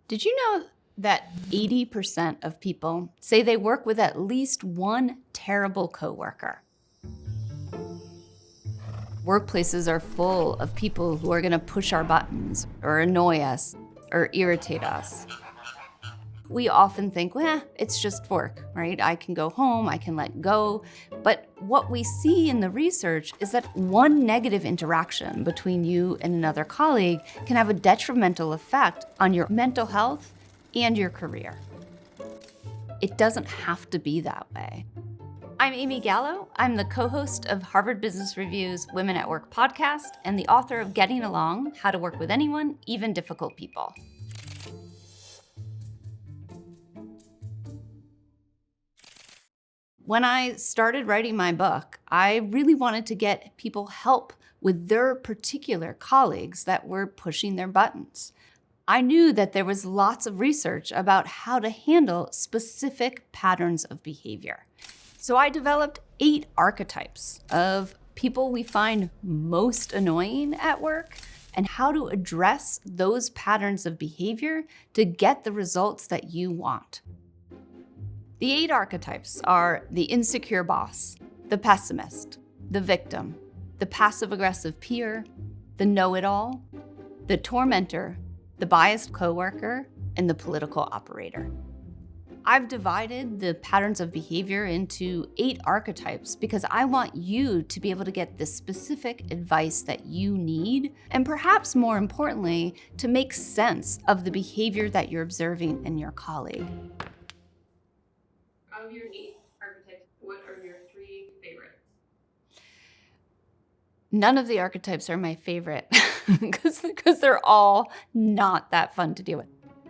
Did you know that 80% of people say they work with at least one terrible coworker? Workplaces are full of people who are going to push our buttons or annoy us or irritate us. We often think, well, it's just work, right? I can go home, I can let go. But what we see in the research is that one negative interaction between you and another colleague can have a detrimental effect on your mental health and your career. It doesn't have to be that way. I'm Amy Gallo. I'm the co-host of Harvard Business Review's Women at Work podcast and the author of Getting Along: How to Work with Anyone, Even Difficult People. When I started writing my book, I really wanted to get people help with their particular colleagues that were pushing their buttons. I knew that there was lots of research about how to handle specific patterns of behavior. So I developed 8 archetypes of people we find most annoying at work and how to address those patterns of behavior to get the results that you want. The 8 archetypes are the insecure boss, the pessimist, the victim, the passive-aggressive peer, the know-it-all, the tormentor, the biased coworker, and the political operator. I've divided the patterns of behavior into 8 archetypes because I want you to be able to get the specific advice that you need, and perhaps more importantly, to make sense of the behavior that you're observing in your colleague. Of your 8 archetypes, what are your 3 favorites? None of the archetypes are my favorite because they're all not that fun to deal with.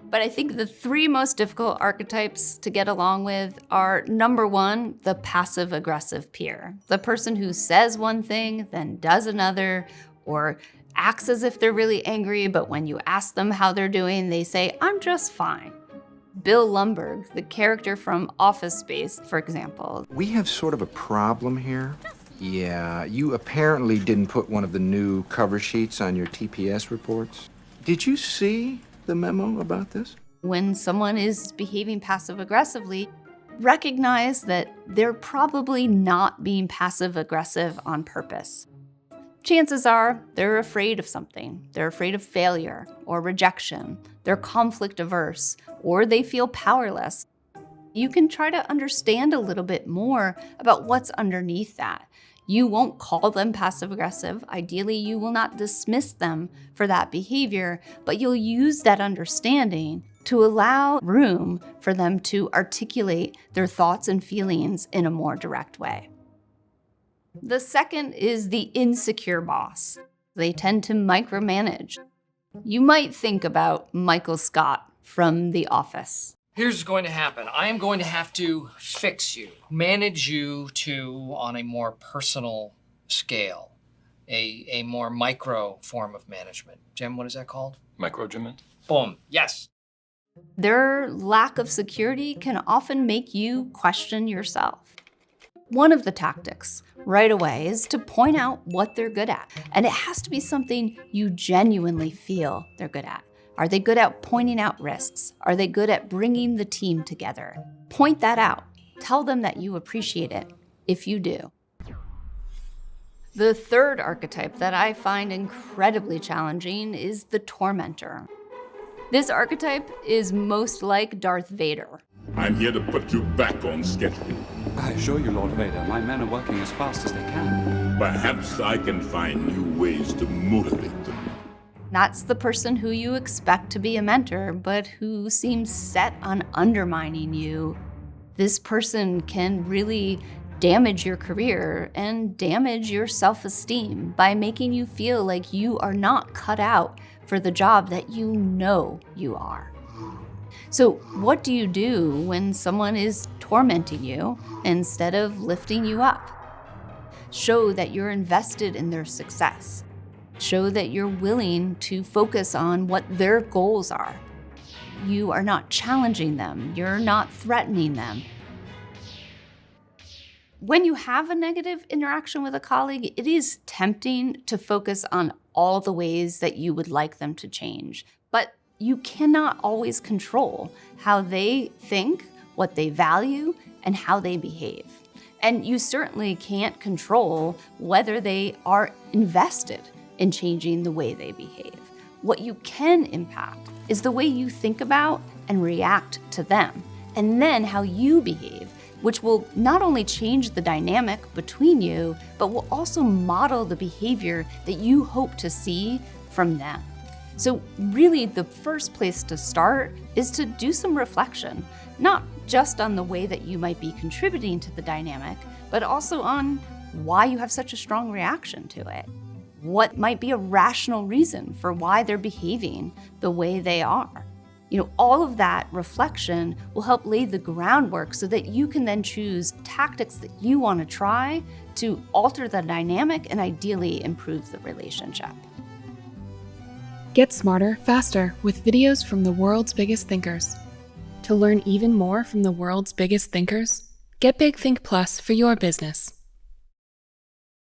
But I think the 3 most difficult archetypes to get along with are, number 1, the passive-aggressive peer. The person who says one thing, then does another, or acts as if they're really angry, but when you ask them how they're doing, they say, "I'm just fine." Bill Lumbergh, the character from Office Space, for example. We have sort of a problem here. Yeah, you apparently didn't put one of the new cover sheets on your TPS reports. Did you see the memo about this? When someone is behaving passive-aggressively, recognize that they're probably not being passive-aggressive on purpose. Chances are they're afraid of something. They're afraid of failure or rejection. They're conflict averse, or they feel powerless. You can try to understand a little bit more about what's underneath that. You won't call them passive-aggressive. Ideally, you will not dismiss them for that behavior, but you'll use that understanding to allow room for them to articulate their thoughts and feelings in a more direct way. The second is the insecure boss. They tend to micromanage. You might think about Michael Scott from The Office. Here's what's going to happen. I am going to have to fix you, manage you on a more personal scale, a more micro form of management. Jim, what is that called? Microagement? Boom. Yes. Their lack of security can often make you question yourself. One of the tactics right away is to point out what they're good at. And it has to be something you genuinely feel they're good at. Are they good at pointing out risks? Are they good at bringing the team together? Point that out. Tell them that you appreciate it, if you do. The third archetype that I find incredibly challenging is the tormentor. This archetype is most like Darth Vader. I'm here to put you back on schedule. I assure you, Lord Vader, my men are working as fast as they can. Perhaps I can find new ways to motivate them. That's the person who you expect to be a mentor, but who seems set on undermining you. This person can really damage your career and damage your self-esteem by making you feel like you are not cut out for the job that you know you are. So what do you do when someone is tormenting you instead of lifting you up? Show that you're invested in their success. Show that you're willing to focus on what their goals are. You are not challenging them. You're not threatening them. When you have a negative interaction with a colleague, it is tempting to focus on all the ways that you would like them to change. But You cannot always control how they think, what they value, and how they behave. And you certainly can't control whether they are invested in changing the way they behave. What you can impact is the way you think about and react to them, and then how you behave, which will not only change the dynamic between you, but will also model the behavior that you hope to see from them. So really, the first place to start is to do some reflection, not just on the way that you might be contributing to the dynamic, but also on why you have such a strong reaction to it. What might be a rational reason for why they're behaving the way they are? All of that reflection will help lay the groundwork so that you can then choose tactics that you want to try to alter the dynamic and ideally improve the relationship. Get smarter, faster with videos from the world's biggest thinkers. To learn even more from the world's biggest thinkers, get Big Think Plus for your business.